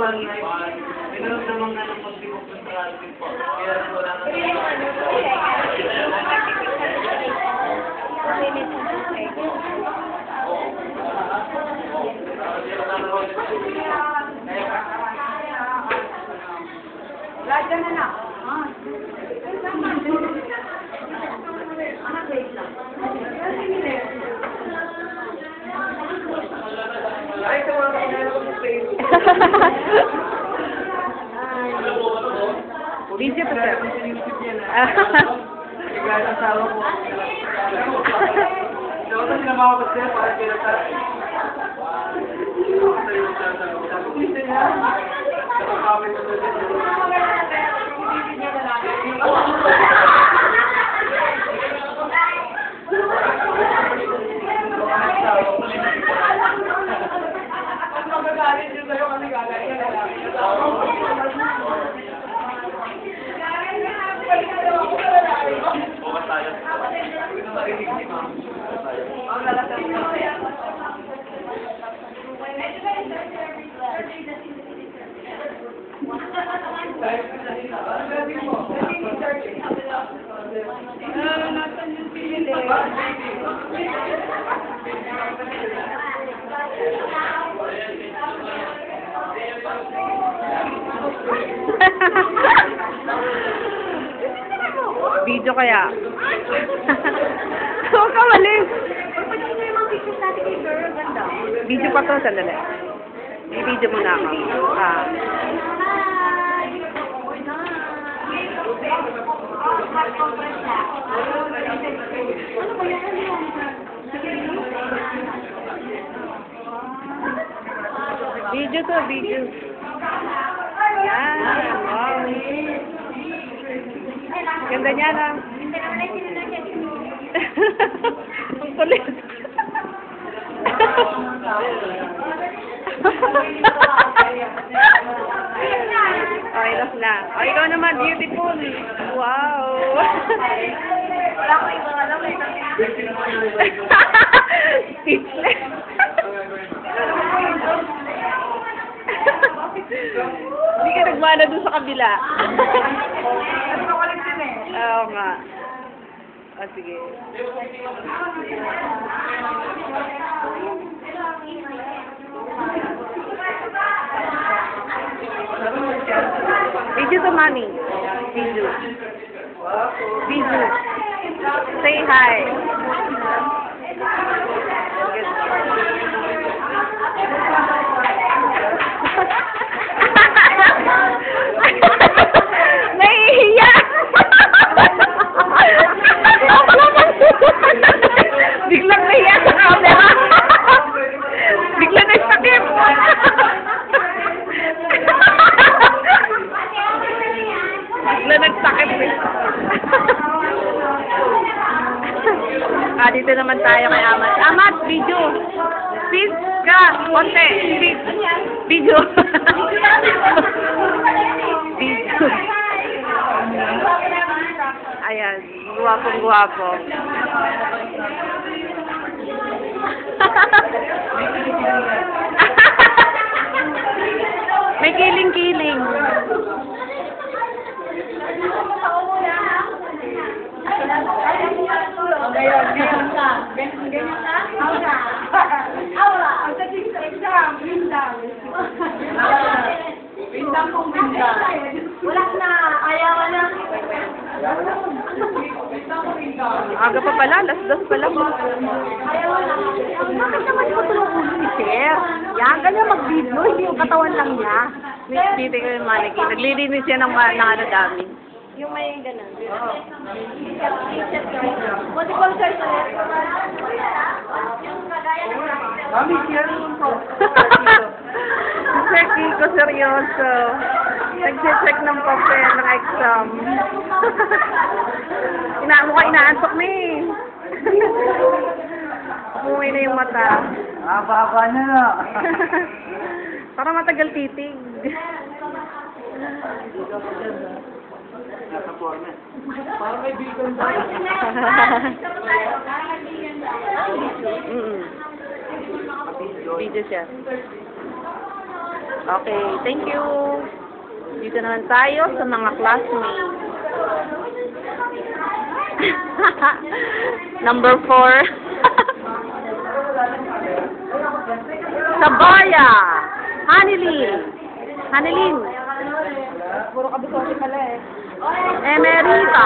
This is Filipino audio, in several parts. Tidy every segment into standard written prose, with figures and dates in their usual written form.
naman, naman nga ng pag-tibok ng traffic po. Kaya wala na Lahat na na. Ay, tawag ko na ako sa Facebook. Video pa siya. Kaya asawa ko. Ito na sila mga kasi para pinatay. Video kaya. Huwag ka malis. Video pa to, sandali. May video muna ako. Video to, video. Yan, wow. Ganda niya na. Ang kulit. Okay, last na. Oh, ikaw naman, beautiful. Wow. Wala ko ibang alam eh. Speechless. Hindi ka nagmana dun sa kabila. Ano ko ulit din eh. Oo nga. Ah, sige. Video to mommy. Video. Video. Say hi. Nahihiya. Biglang nahiya sa camera. Biglang nagsakit. Biglang nagsakit. Dito naman tayo kay Amat. Amat, video. Speed ka. Konti. Speed. Video. Video. Ayan. Guwapong-guwapo. May kiling-kiling. Ganyan ka? Ganyan ka? Aura. Aura. Ang sabihin sa exam, bindang. Bindang kong bindang. Wala na. Ayaw na. Bindang kong bindang. Aga pa pala. Las-das pa lang. Ayaw na. Bakit naman ito tulong ulo ni Sir? Yan, ganyan mag-video. Hindi yung katawan lang niya. Dito ko yung mannequin. Naglilinis siya ng ano dami. Yung may ganun. Oo. Multiple choice ulit. Yung kagaya ng Mami, siya naman po. Sir Kiko, seryoso. Nag-check ng papel ng exam. Inaantok na eh. Umuwi na yung mata. Haba-haba na na. Para matagal titig. Nasa forma. Parang may bigan ba? Video siya. Okay, thank you. Dito naman tayo sa mga classmates. Number 4. Sabaya. Hanilin. Puro kabisote pala eh. Emerita.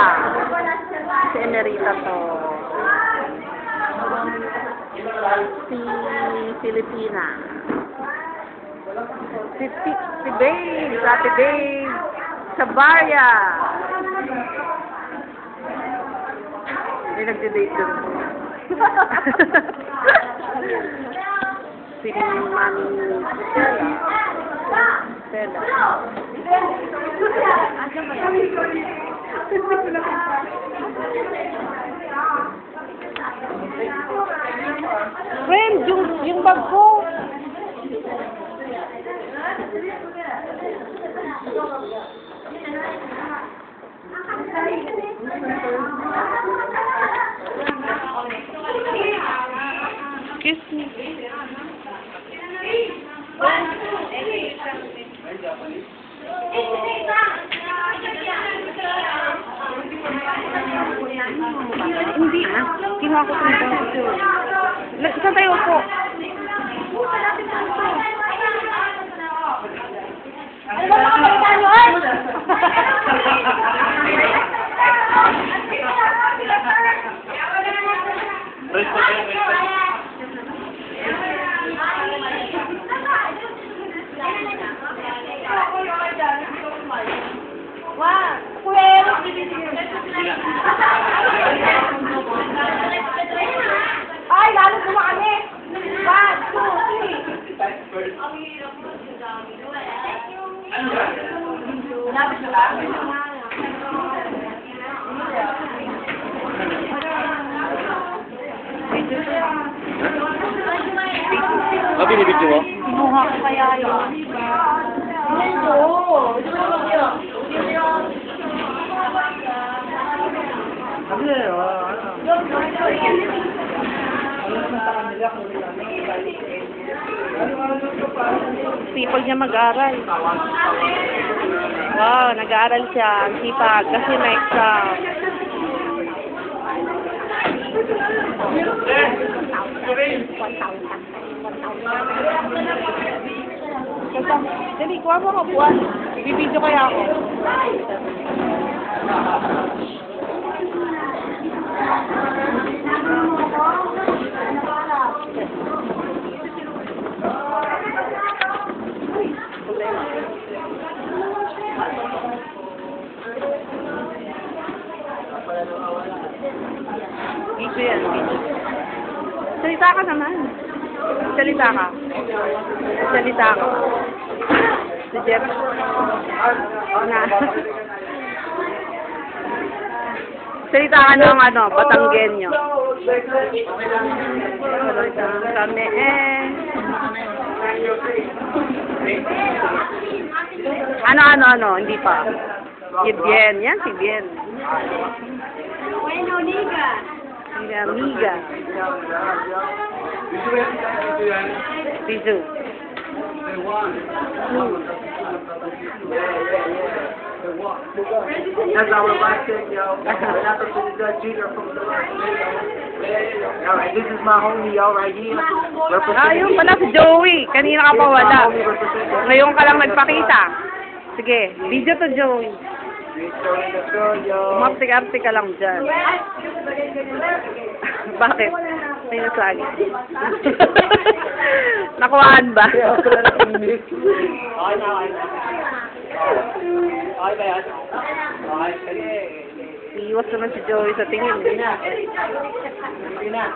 Si Emerita to. Si Filipina. Si Babe. Ate Babe. Sabaya. May nagde-date dun. Si Mami Stella. Friend, yung bag ko. Kiss me. Hindi. Kinuha ko sa ito. Saan tayo po? Ano ba makapalitan nyo, ay? Ay, lalo kumakami. 1, 2, 3. Binibidyo mo? Kinuha ko kaya yun. Sipag niya mag-aral. Wow, nag-aaral siya. Ang sipag kasi may exam. Dali, kuha mo ako buwan. Bibidyo kaya ako. Ito yan. Salita ka naman. Salita ka. Si Jeff. Na. Salita ka ng Batanggenyo. Kami Ano, hindi pa. Si Bien. Yan, si Bien. Bueno, liga. Si Amiga. Bizu. That's our last thing, yo. That's the junior from the Alright, this is my homie, yo, right here. Yung pala si Joey. Kanina ka pa wala. Ngayon ka lang nagpakita. Sige, video to Joey. Umaptik-aptik ka lang dyan. Bakit? May nasagi. Nakuhaan ba? Iwas naman si Joey sa tingin. Hindi na.